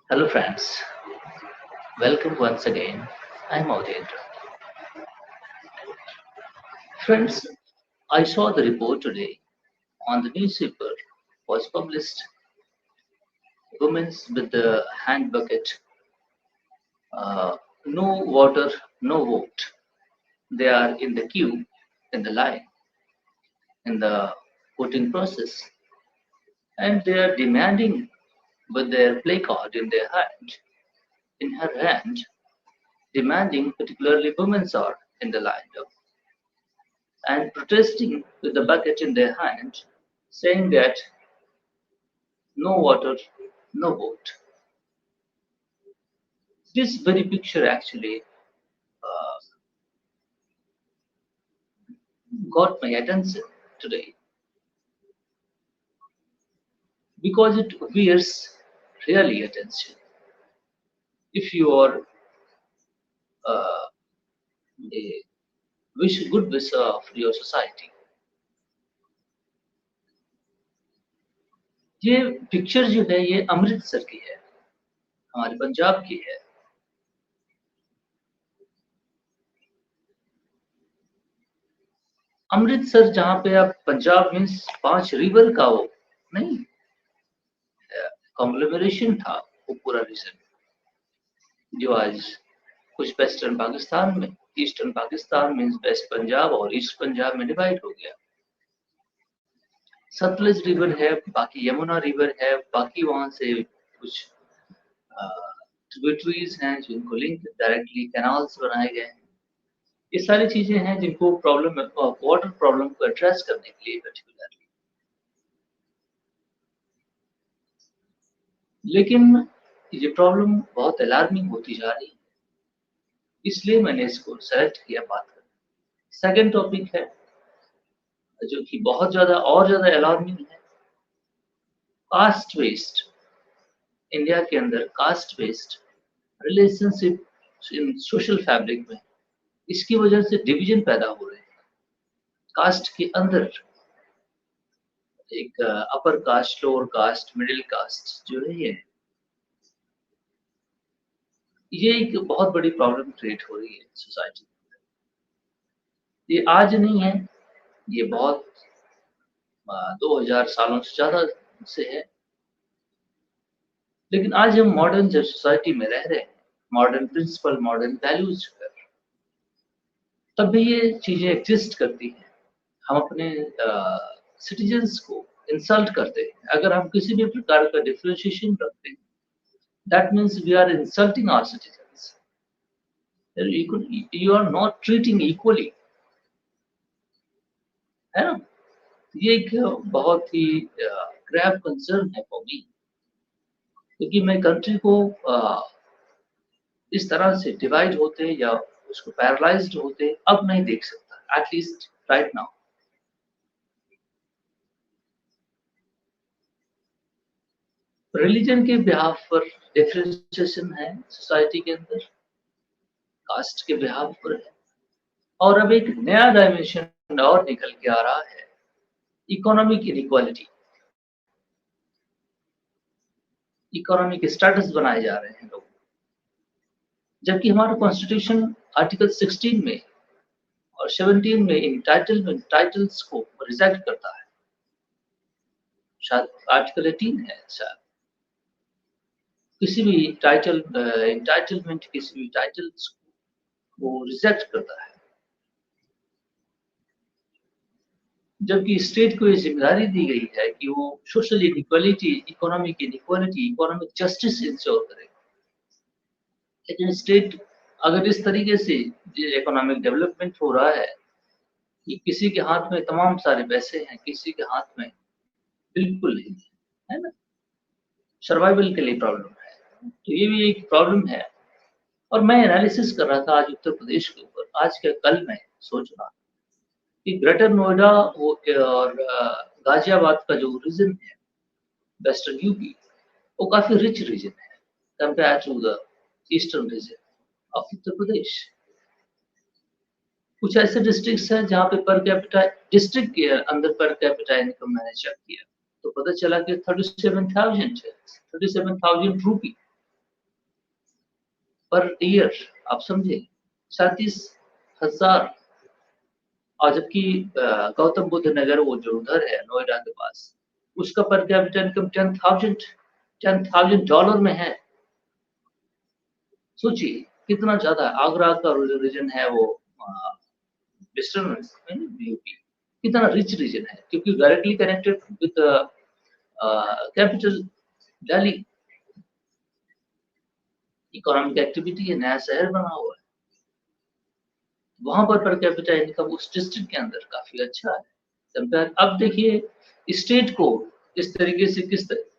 Hello friends, welcome once again. I'm Audendra. Friends, I saw the report today on the newspaper was published women with the hand bucket, uh, no water, no vote. They are in the queue, in the line, in the voting process, and they are demanding with their placard in her hand, demanding particularly women are in the line and protesting with the bucket in their hand, saying that no water, no vote. This very picture actually uh, got my attention today because it bears really attention. If you are uh, a good wish of your society, ये picture जो है ये अमृतसर की है, हमारे पंजाब की है। अमृतसर जहाँ पे आप पंजाब मीन्स 5 रिवर का वो नहीं कॉन्ग्लोमरेशन था वो पूरा रीजन जो आज कुछ वेस्टर्न पाकिस्तान में eastern Pakistan means west Punjab और ईस्ट पंजाब में डिवाइड हो गया। सतलज रिवर है, बाकी यमुना रिवर है, बाकी वहां से कुछ ट्रिब्यूटरीज हैं जिनको लिंक डायरेक्टली कैनाल्स बनाए गए हैं। ये सारी चीजें हैं जिनको प्रॉब्लम वाटर प्रॉब्लम को एड्रेस करने के लिए पर्टिकुलरली, लेकिन ये प्रॉब्लम बहुत अलार्मिंग होती जा रही है, इसलिए मैंने इसको सेलेक्ट किया बात करने। सेकंड टॉपिक है जो कि बहुत ज्यादा अलार्मिंग है, कास्ट वेस्ट। इंडिया के अंदर caste west relationship in social fabric में इसकी वजह से डिवीजन पैदा हो रहे हैं। कास्ट के अंदर एक upper caste, lower caste, middle caste जो है ये एक बहुत बड़ी प्रॉब्लम क्रिएट हो रही है सोसाइटी में। ये आज नहीं है, ये बहुत 2000 सालों से ज्यादा से है, लेकिन आज हम मॉडर्न जब सोसाइटी में रह रहे हैं, मॉडर्न प्रिंसिपल, मॉडर्न वैल्यूज पर, तब भी ये चीजें एग्जिस्ट करती हैं। हम अपने सिटीजन्स को इंसल्ट करते हैं। अगर हम किसी भी प्रकार का डिफरेंशिएशन करते हैं, that means we are insulting our citizens. You are not treating equally, है ना? ये एक बहुत ही ग्रेव कंसर्न है फॉर मी, क्योंकि मैं कंट्री को इस तरह से डिवाइड होते या उसको पैरालाइज्ड होते अब नहीं देख सकता, एटलीस्ट राइट नाउ। रिलीजन के बिहाफ पर डिफरेंशिएशन है सोसाइटी के अंदर, कास्ट के बिहाफ पर है, और अब एक नया डायमेंशन और निकल के आ रहा है, इकोनॉमिक इनइक्वालिटी। इकोनॉमिक स्टेटस बनाए जा रहे हैं लोग, जबकि हमारा कॉन्स्टिट्यूशन आर्टिकल 16 में और 17 में इन टाइटल्स को रिजेक्ट करता है। शायद आर्टिकल 18 है, शायद किसी भी टाइटल एंटाइटलमेंट किसी भी टाइटल्स को रिजेक्ट करता है, जबकि स्टेट को ये जिम्मेदारी दी गई है कि वो social inequality, economic justice ensure करे। लेकिन स्टेट अगर इस तरीके से इकोनॉमिक डेवलपमेंट हो रहा है कि किसी के हाथ में तमाम सारे पैसे हैं, किसी के हाथ में बिल्कुल नहीं है ना, सर्वाइवल के लिए प्रॉब्लम है, तो ये भी एक प्रॉब्लम है। और मैं एनालिसिस कर रहा था आज उत्तर प्रदेश के ऊपर, आज के कल मैं सोच रहा कि ग्रेटर नोएडा और गाजियाबाद का जो रीजन है, वेस्टर्न यूपी, वो काफी रिच रीजन है compare to the eastern region of Uttar Pradesh. कुछ ऐसे डिस्ट्रिक्ट्स हैं जहाँ पे पर कैपिटा, डिस्ट्रिक्ट के अंदर पर कैपिटा इनकम मैंने चेक किया तो पता चला कि 37,000 है, 37,000 रुपी। पर ईयर, आप समझे 37,000। और जबकि गौतम बुद्ध नगर वो जो उधर है नोएडा के पास, उसका पर कैपिटा इनकम $10,000 में है। सोचिए कितना ज्यादा। आगरा का रीजन है वो वेस्टर्न यूपी, कितना रिच रीजन है, क्योंकि directly connected with capital Delhi. Economic activity है, नया शहर बना हुआ है, वहां पर कैपिटा इनकम उस डिस्ट्रिक्ट के अंदर काफी अच्छा है कंपेयर। अब देखिए स्टेट को इस तरीके से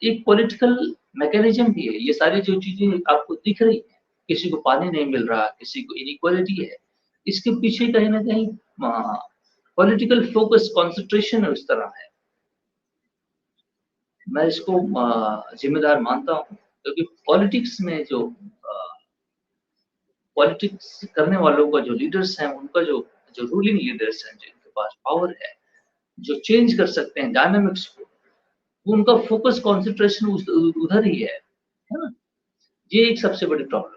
एक पॉलिटिकल मैकेनिज्म भी है। ये सारी जो चीजें आपको दिख रही है, किसी को पानी नहीं मिल रहा, किसी को इनइक्वालिटी है, इसके पीछे कहीं ना कहीं पॉलिटिकल फोकस कंसंट्रेशन है, उस तरह है। मैं इसको जिम्मेदार मानता हूँ, क्योंकि पॉलिटिक्स में जो पॉलिटिक्स करने वालों का जो लीडर्स हैं, उनका जो जो रूलिंग लीडर्स हैं, जिनके पास पावर है, जो चेंज कर सकते हैं डायनामिक्स को, उनका फोकस कंसंट्रेशन उधर ही है ना। ये एक सबसे बड़ी प्रॉब्लम है।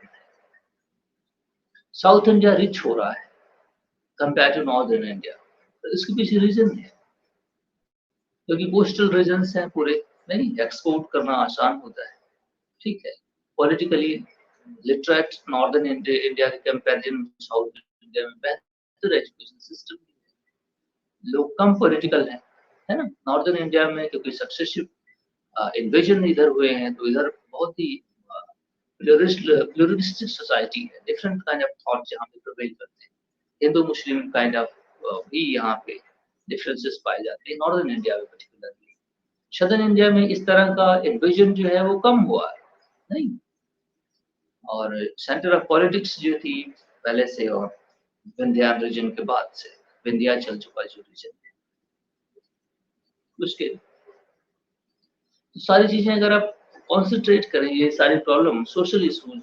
साउथ इंडिया रिच हो रहा है कंपेयर टू नॉर्दर्न इंडिया, तो इसके पीछे रीजन है, क्योंकि कोस्टल रीजन्स हैं पूरे, नहीं एक्सपोर्ट करना आसान होता है, ठीक है। पॉलिटिकली लिटरेट नॉर्दर्न इंडिया के कंपैरिजन साउथ इंडिया में बेहतर एजुकेशन सिस्टम, लोग कम पॉलिटिकल है ना। नॉर्दर्न इंडिया में क्योंकि सक्सेसिव इन्वेजन इधर हुए हैं, तो इधर बहुत ही प्लूरिस्टिक सोसाइटी है, डिफरेंट काइंड ऑफ थॉट जहाँ पे प्रिवेल करते हैं। हिंदू मुस्लिम काइंड ऑफ भी यहाँ पे डिफरेंसेस पाए जाते हैं नॉर्दर्न इंडिया में पर्टिकुलरली। सदर्न इंडिया में इस तरह का इन्वेजन जो है वो कम हुआ है, नहीं। और सेंटर ऑफ पॉलिटिक्स जो थी पहले से, और विंध्याचल रीजन के बाद से, विंध्याचल चुका जो रीजन है उसके, तो सारी चीजें अगर आप कॉन्सेंट्रेट करें, ये सारी problem, social issues,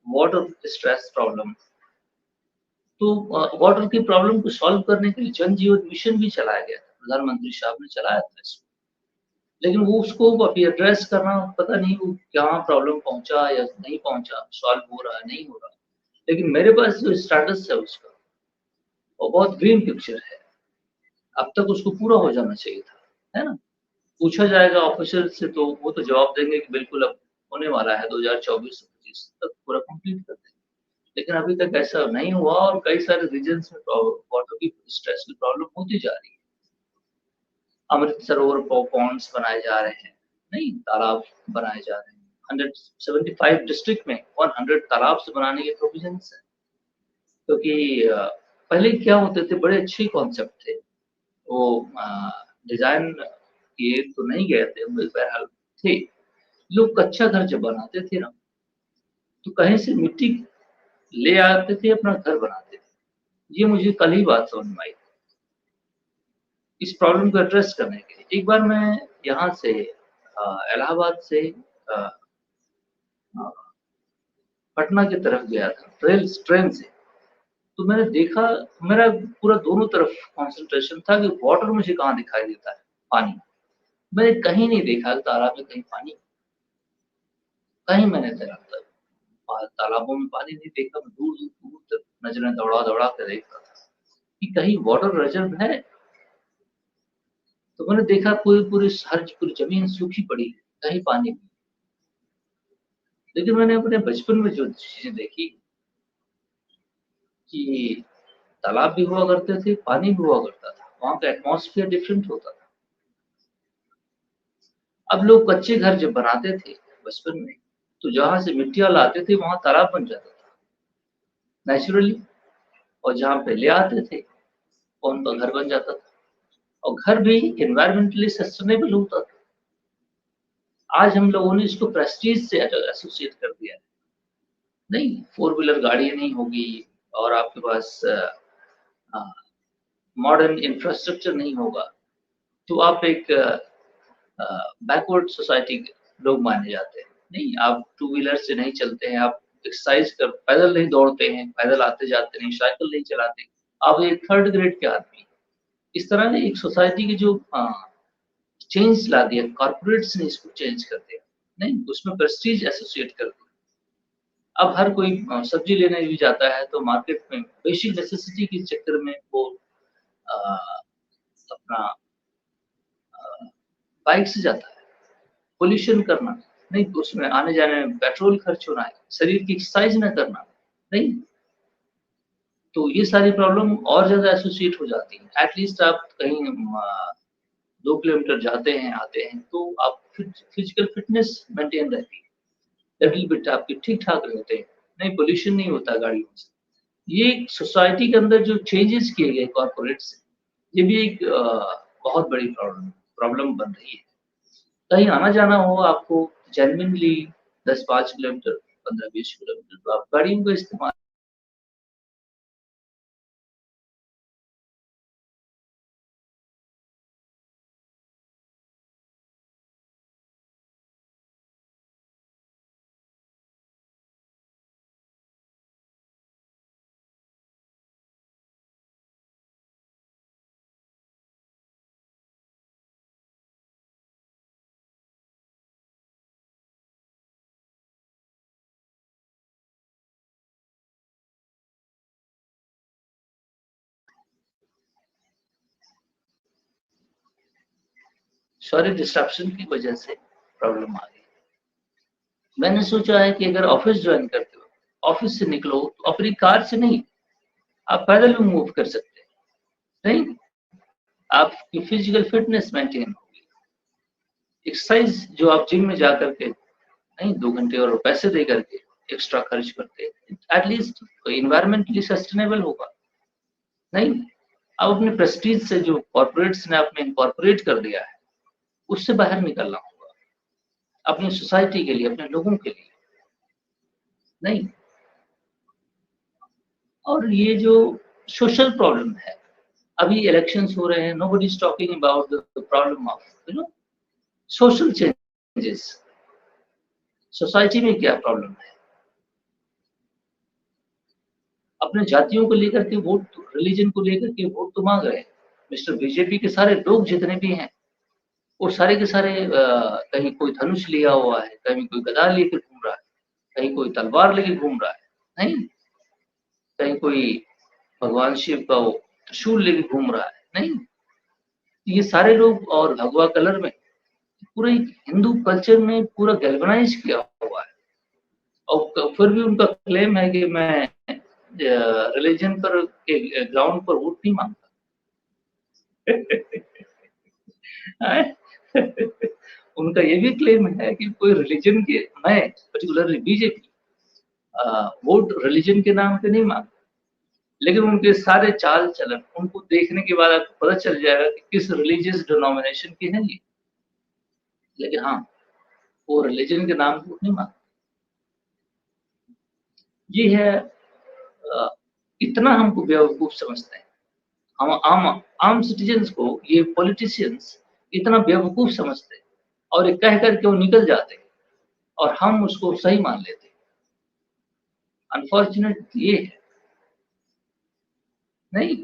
water stress problem, तो वाटर की प्रॉब्लम को सॉल्व करने के लिए जल जीवन मिशन भी चलाया गया था, प्रधानमंत्री साहब ने चलाया था इसको। लेकिन वो उसको अभी एड्रेस करना, पता नहीं वो क्या प्रॉब्लम पहुंचा या नहीं पहुंचा, सॉल्व हो रहा है नहीं हो रहा। लेकिन मेरे पास जो स्टेटस है उसका, वो बहुत ग्रीन पिक्चर है। अब तक उसको पूरा हो जाना चाहिए था, है ना। पूछा जाएगा ऑफिसर से, तो वो तो जवाब देंगे कि बिल्कुल अब होने वाला है, 2024-25 तक पूरा कंप्लीट कर देंगे। लेकिन अभी तक ऐसा नहीं हुआ, और कई सारे रीजन्स में वाटर की स्ट्रेस की प्रॉब्लम होती जा रही है। अमृत सरोवर पॉन्ड्स बनाए जा रहे हैं, नहीं तालाब बनाए जा रहे हैं। 175 डिस्ट्रिक्ट में 100 तालाब से बनाने के प्रोविजंस है। क्योंकि पहले क्या होते थे, बड़े अच्छे कॉन्सेप्ट थे, वो डिजाइन किए तो नहीं गए थे, बहरहाल थे। लोग कच्चा घर जब बनाते थे ना, तो कहीं से मिट्टी ले आते थे, अपना घर बनाते थे। ये मुझे कल ही बात समझ में आई। इस प्रॉब्लम को एड्रेस करने के लिए एक बार मैं यहाँ से इलाहाबाद से पटना की तरफ गया था ट्रेन से। तो मैंने देखा, मेरा पूरा दोनों तरफ कंसंट्रेशन था कि वाटर मुझे कहाँ दिखाई देता है, पानी। मैंने कहीं नहीं देखा तालाब में कहीं पानी, कहीं मैंने तालाबों में पानी नहीं देखा। मैं दूर दूर दूर तक नजरें दौड़ा दौड़ा कर देख रहा था कि कहीं वाटर रिजर्व है। तो मैंने देखा पूरी पूरी जमीन सूखी पड़ी है, कहीं पानी नहीं। लेकिन मैंने अपने बचपन में जो चीजें देखी कि तालाब भी हुआ करते थे, पानी भी हुआ करता था, वहां का एटमॉस्फेयर डिफरेंट होता था। अब लोग कच्चे घर जब बनाते थे बचपन में, तो जहां से मिट्टियां लाते थे वहां तालाब बन जाता था नेचुरली, और जहां पे ले आते थे उनका घर बन जाता था, और घर भी एनवायरमेंटली सस्टेनेबल होता था। आज हम लोगों ने इसको प्रेस्टीज से एसोसिएट कर दिया है। नहीं, 4 व्हीलर गाड़ी नहीं होगी, और आपके पास मॉडर्न इंफ्रास्ट्रक्चर नहीं होगा, तो आप एक बैकवर्ड सोसाइटी के लोग माने जाते हैं। नहीं, आप 2 व्हीलर से नहीं चलते हैं, आप एक्सरसाइज कर पैदल नहीं दौड़ते हैं, पैदल आते जाते नहीं, साइकिल नहीं चलाते, आप एक 3rd ग्रेड के आदमी। इस तरह ने एक सोसाइटी की जो चेंज ला दिया, कॉर्पोरेट्स ने इसको चेंज कर दिया। नहीं, उसमें प्रेस्टीज एसोसिएट कर दिया। अब हर कोई सब्जी लेने भी जाता है तो मार्केट में बेसिक नेसेसिटी के चक्कर में वो अ, अपना बाइक से जाता है। पॉल्यूशन करना, नहीं तो उसमें आने-जाने में पेट्रोल खर्च होना है, शरीर की एक्सरसाइज ना करना, नहीं? तो ये सारी प्रॉब्लम और ज़्यादा एसोसिएट हो जाती हैं। एट लीस्ट आप कहीं 2 किलोमीटर जाते हैं, आते हैं, तो आप फिज़िकल फिटनेस मेंटेन रहती है। लिटिल बिट आपके ठीक-ठाक रहते हैं, नहीं पॉल्यूशन नहीं होता गाड़ियों से। ये सोसाइटी के अंदर जो चेंजेज़ किए गए कॉर्पोरेट से, ये भी एक बहुत बड़ी प्रॉब्लम प्रॉब्लम बन रही है। कहीं आना-जाना हो आपको जेन्युइनली 10-5 किलोमीटर, 15-20 किलोमीटर तो आप गाड़ियों का इस्तेमाल। सॉरी डिस्ट्रप्शन की वजह से प्रॉब्लम आ गई। मैंने सोचा है कि अगर ऑफ़िस जॉइन करते हो, ऑफ़िस से निकलो तो अपनी कार से नहीं, आप पैदल भी मूव कर सकते हैं, नहीं? आपकी फिज़िकल फिटनेस मेंटेन होगी। एक्सरसाइज़ जो आप जिम में जा कर के नहीं 2 घंटे और पैसे दे करके एक्स्ट्रा खर्च करते हैं, एट लीस्ट एनवायरमेंटली सस्टेनेबल होगा, नहीं? अब अपने प्रेस्टीज से जो कॉर्पोरेट्स ने आपने इनकॉर्पोरेट कर दिया है, उससे बाहर निकलना होगा, अपनी सोसाइटी के लिए, अपने लोगों के लिए, नहीं? और ये जो सोशल प्रॉब्लम है, अभी इलेक्शंस हो रहे हैं, nobody is talking about the problem of social changes. Society में क्या प्रॉब्लम है? अपने जातियों को लेकर के वोट, रिलीजन को लेकर के वोट तो माँग रहे हैं। मिस्टर बीजेपी के सारे लोग जितने भी हैं, वो सारे के सारे कहीं कोई धनुष लिया हुआ है, कहीं कोई गदा लेके घूम रहा है, कहीं कोई तलवार लेके घूम रहा है, नहीं? कहीं कोई भगवान शिव का वो त्रिशूल लेके घूम रहा है, नहीं? ये सारे लोग और भगवा कलर में पूरे हिंदू कल्चर में पूरा गैल्वेनाइज़ किया हुआ है और फिर भी उनका क्लेम है कि मैं रिलीजन पर के ग्राउंड पर वोट नहीं माँगता। उनका ये भी क्लेम है कि कोई रिलीजन के मैं पर्टिकुलरली बीजेपी वोट रिलीजन के नाम पे नहीं माँगता। लेकिन उनके सारे चाल-चलन उनको देखने के बाद आपको पता चल जाएगा कि किस रिलीजियस डिनोमिनेशन के हैं ये। लेकिन हाँ, वो रिलीजन के नाम पे वोट नहीं माँगते। ये है इतना हमको बेवकूफ़ समझते हैं। हम आम आम सिटीज़न्स को ये पॉलिटिशियंस इतना बेवकूफ़ समझते हैं और ये कह कर के वो निकल जाते हैं और हम उसको सही मान लेते हैं। अनफॉर्च्यूनेट ये है, नहीं?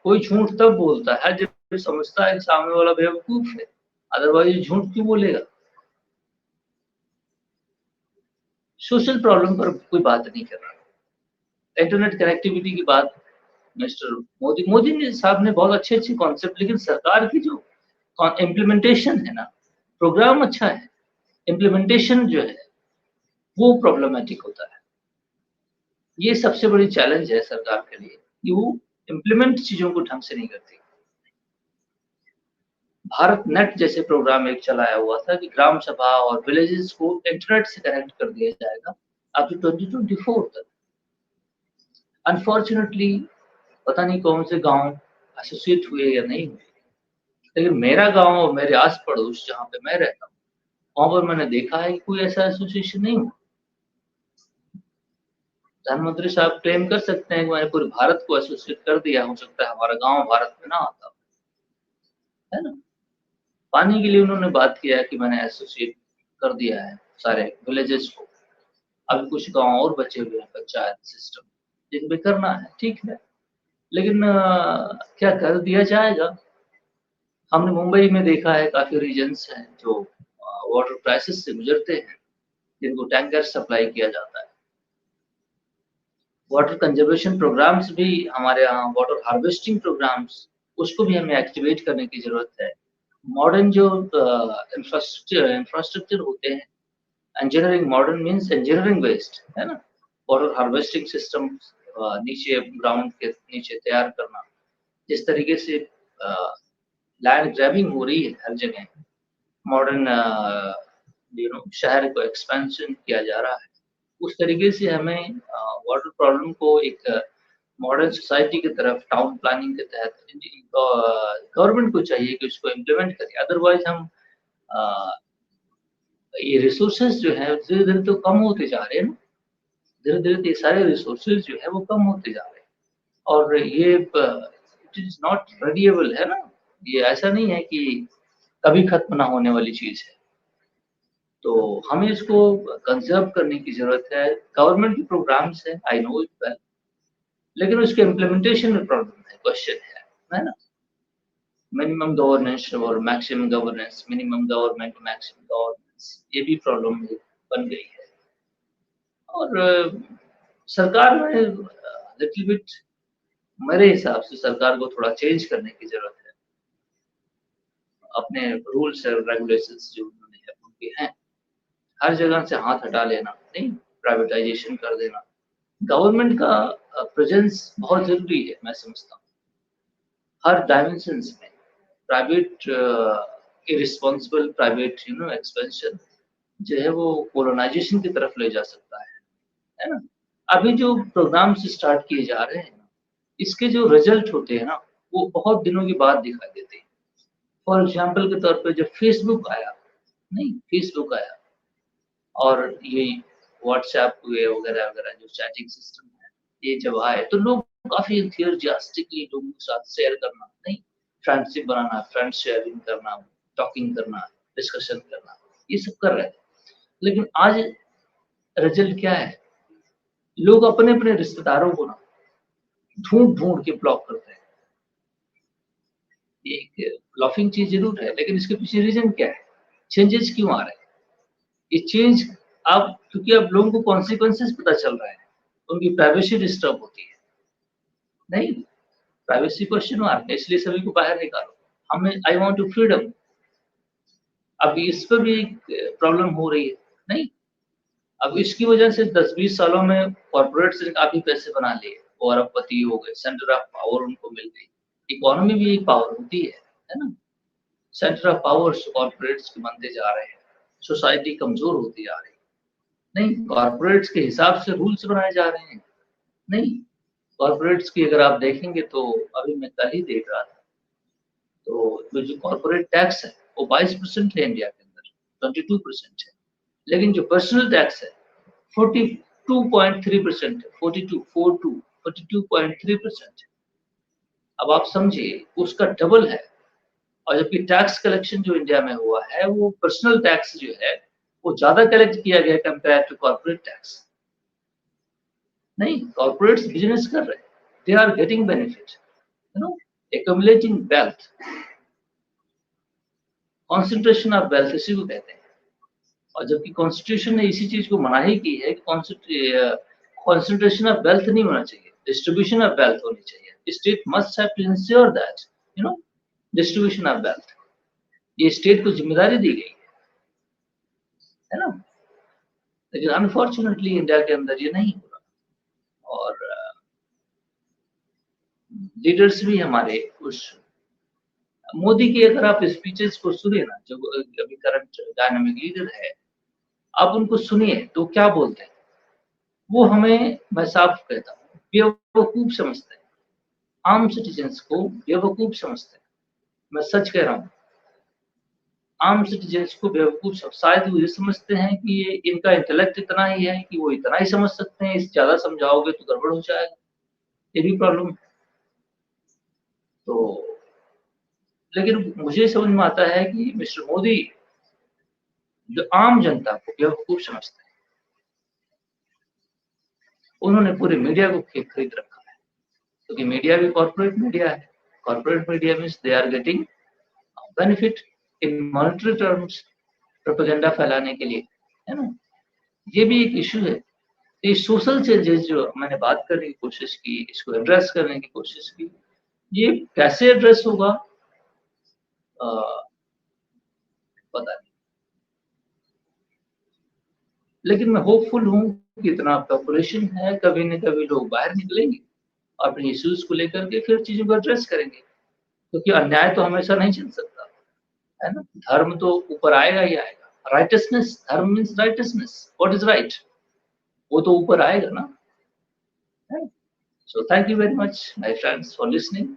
कोई झूठ तब बोलता है जब समझता है कि सामने वाला बेवकूफ़ है, अदरवाइज़ झूठ क्यों बोलेगा? सोशल प्रॉब्लम पर कोई बात नहीं कर रहा। इंटरनेट कनेक्टिविटी की बात मिस्टर मोदी ने साहब ने बहुत अच्छे-अच्छे कॉन्सेप्ट, लेकिन सरकार की जो इम्प्लीमेंटेशन है ना, प्रोग्राम अच्छा है, इम्प्लीमेंटेशन जो है, वो प्रॉब्लमैटिक होता है। ये सबसे बड़ी चैलेंज है सरकार के लिए कि वो इम्प्लीमेंट चीज़ों को ढंग से नहीं करती। भारत नेट जैसे प्रोग्राम एक चलाया हुआ था कि ग्राम सभा और विलेजेस को इंटरनेट से कनेक्ट कर दिया जाएगा अप टू 2024 तक। अनफॉर्च्यूनेटली पता नहीं कौन से गाँव एसोसिएट हुए या नहीं हुए, लेकिन मेरा गाँव और मेरे आस-पड़ोस जहाँ पे मैं रहता हूँ, वहाँ पर मैंने देखा है कि कोई ऐसा एसोसिएशन नहीं हुआ। प्रधानमंत्री साहब क्लेम कर सकते हैं कि मैंने पूरे भारत को एसोसिएट कर दिया, हो सकता है हमारा गाँव भारत में ना आता हो, है ना? पानी के लिए उन्होंने बात किया है कि मैंने एसोसिएट कर दिया है सारे विलेजेस को। अभी कुछ गाँव और बचे हुए हैं पंचायत सिस्टम, जिनमें करना है, ठीक है। लेकिन क्या कर दिया जाएगा? हमने मुंबई में देखा है काफ़ी रीजन्स हैं जो वाटर क्राइसिस से गुज़रते हैं, जिनको टैंकर सप्लाई किया जाता है। वाटर कंजर्वेशन प्रोग्राम्स भी हमारे यहाँ, वाटर हार्वेस्टिंग प्रोग्राम्स, उसको भी हमें एक्टिवेट करने की ज़रूरत है। मॉडर्न जो इंफ्रास्ट्रक्चर होते हैं, engineering modern means engineering waste, है ना? वाटर हार्वेस्टिंग सिस्टम नीचे ग्राउंड के नीचे तैयार करना, जिस तरीके से लैंड ग्रैबिंग हो रही है हर जगह, मॉडर्न शहर को एक्सपेंशन किया जा रहा है, उस तरीके से हमें वाटर प्रॉब्लम को एक मॉडर्न सोसाइटी की तरफ टाउन प्लानिंग के तहत गवर्नमेंट को चाहिए कि उसको इम्प्लीमेंट करे। अदरवाइज हम ये रिसोर्सेज जो है धीरे-धीरे तो कम होते जा रहे हैं ना, धीरे-धीरे ये सारे रिसोर्सेज जो है वो कम होते जा रहे हैं और ये इट इज़ नॉट वेरिएबल, है ना? ये ऐसा नहीं है कि कभी खत्म ना होने वाली चीज़ है। तो हमें इसको कंज़र्व करने की ज़रूरत है। गवर्नमेंट की प्रोग्राम्स हैं, आई नो इट वेल, लेकिन उसके इम्प्लीमेंटेशन में प्रॉब्लम है, क्वेश्चन है ना? मिनिमम गवर्नेंस और maximum governance, minimum government, maximum governance, ये भी प्रॉब्लम बन गई है। और सरकार में लिटिल बिट, मेरे हिसाब से सरकार को थोड़ा चेंज करने की ज़रूरत है। अपने रूल्स और रेगुलेशंस जो उन्होंने उनके हैं, हर जगह से हाथ हटा लेना, नहीं प्राइवेटाइज़ेशन कर देना। गवर्नमेंट का प्रेज़ेंस बहुत ज़रूरी है, मैं समझता हूँ। हर डायमेंशंस में प्राइवेट इर्रेस्पॉन्सिबल प्राइवेट एक्सपेंशन जो है वो कोलोनाइज़ेशन की तरफ ले जा सकता है ना? अभी जो प्रोग्राम्स स्टार्ट किए जा रहे हैं, इसके जो रिज़ल्ट होते हैं ना, वो बहुत दिनों के बाद दिखाई देते हैं। फॉर एग्ज़ाम्पल के तौर पे जब फ़ेसबुक आया और ये व्हाट्सएप हुए वगैरह-वगैरह जो चैटिंग सिस्टम है, ये जब आए तो लोग काफ़ी एंथुसियास्टिकली लोगों के साथ शेयर करना, नहीं फ्रेंडशिप बनाना, फ्रेंड शेयरिंग करना, टॉकिंग करना, डिस्कशन करना, ये सब कर रहे थे। लेकिन आज रिज़ल्ट क्या है? लोग अपने-अपने रिश्तेदारों को ना ढूँढ-ढूँढ के ब्लॉक करते हैं। ये एक ब्लॉकिंग चीज़ ज़रूर है, लेकिन इसके पीछे रीज़न क्या है? चेंजेज़ क्यों आ रहे हैं? ये चेंज अब क्योंकि अब लोगों को कॉन्सिक्वेंसेस पता चल रहा है, उनकी प्राइवेसी डिस्टर्ब होती है। नहीं, प्राइवेसी क्वेश्चन मार्क है, इसलिए सभी को बाहर निकालो। हमें आई वांट टू फ्रीडम। अब इस पे भी एक प्रॉब्लम हो रही है, नहीं? अब इसकी वजह से 10-20 सालों में कॉर्पोरेट्स ने काफ़ी पैसे बना लिए, वो अरबपति हो गए, सेंटर ऑफ पावर उनको मिल गई। इकोनॉमी भी एक पावर होती है ना? सेंटर ऑफ पावर्स कॉर्पोरेट्स के बनते जा रहे हैं, सोसाइटी कमज़ोर होती जा रही है। नहीं, कॉर्पोरेट्स के हिसाब से रूल्स बनाए जा रहे हैं। नहीं, कॉर्पोरेट्स की अगर आप देखेंगे तो अभी मैं कल ही देख रहा था, तो जो कॉर्पोरेट टैक्स है, वो 22% है इंडिया के अंदर, 22% है। लेकिन जो पर्सनल टैक्स है, 42.3% है, 42.3% है। अब आप समझिए, उसका डबल है और जबकि टैक्स कलेक्शन जो इंडिया में हुआ है, वो पर्सनल टैक्स जो है, वो ज़्यादा कलेक्ट किया गया कंपेयर टू कॉर्पोरेट टैक्स। नहीं, कॉर्पोरेट्स बिज़नेस कर रहे हैं, they are getting benefit, accumulating wealth, concentration of wealth इसी को कहते हैं। और जबकि कॉन्स्टिट्यूशन ने इसी चीज़ को मनाही की है कि कंसंट्रेशन ऑफ वेल्थ नहीं होना चाहिए, डिस्ट्रीब्यूशन ऑफ वेल्थ होनी चाहिए। State must have to ensure that distribution of wealth, ये स्टेट को ज़िम्मेदारी दी गई है ना? लेकिन अनफॉर्चुनेटली इंडिया के अंदर ये नहीं हो रहा और लीडर्स भी हमारे उस मोदी की अगर आप स्पीचेस को सुने ना, जो अभी करंट डायनामिक लीडर है, आप उनको सुनिए तो क्या बोलते हैं, वो हमें, मैं साफ कहता हूँ, बेवकूफ समझते हैं, आम सिटीजन्स को बेवकूफ समझते हैं। मैं सच कह रहा हूँ, आम सिटीजन्स को बेवकूफ शायद वो ये समझते हैं कि ये इनका इंटेलेक्ट इतना ही है कि वो इतना ही समझ सकते हैं, इससे ज़्यादा समझाओगे तो गड़बड़ हो जाएगा, ये भी प्रॉब्लम है। तो लेकिन मुझे समझ में आता है कि मिस्टर मोदी जो आम जनता को बेवकूफ समझते हैं, उन्होंने पूरे मीडिया को खरीद रखा है, क्योंकि मीडिया भी कॉर्पोरेट मीडिया है। Corporate media means they are getting benefit in monetary terms, propaganda फैलाने के लिए, है ना? ये भी एक इश्यू है। ये सोशल चेंजेस जो मैंने बात करने की कोशिश की, इसको एड्रेस करने की कोशिश की, ये कैसे एड्रेस होगा अ, पता नहीं। लेकिन मैं होपफुल हूँ कि इतना पॉपुलेशन है, कभी न कभी लोग बाहर निकलेंगे, अपने इश्यूज़ को लेकर के फिर चीज़ों को एड्रेस करेंगे, क्योंकि अन्याय तो हमेशा नहीं चल सकता, है ना? धर्म तो ऊपर आएगा ही आएगा। राइटियसनेस, धर्म means righteousness, what is right? वो तो ऊपर आएगा ना, है? So thank you very much, my friends, for listening.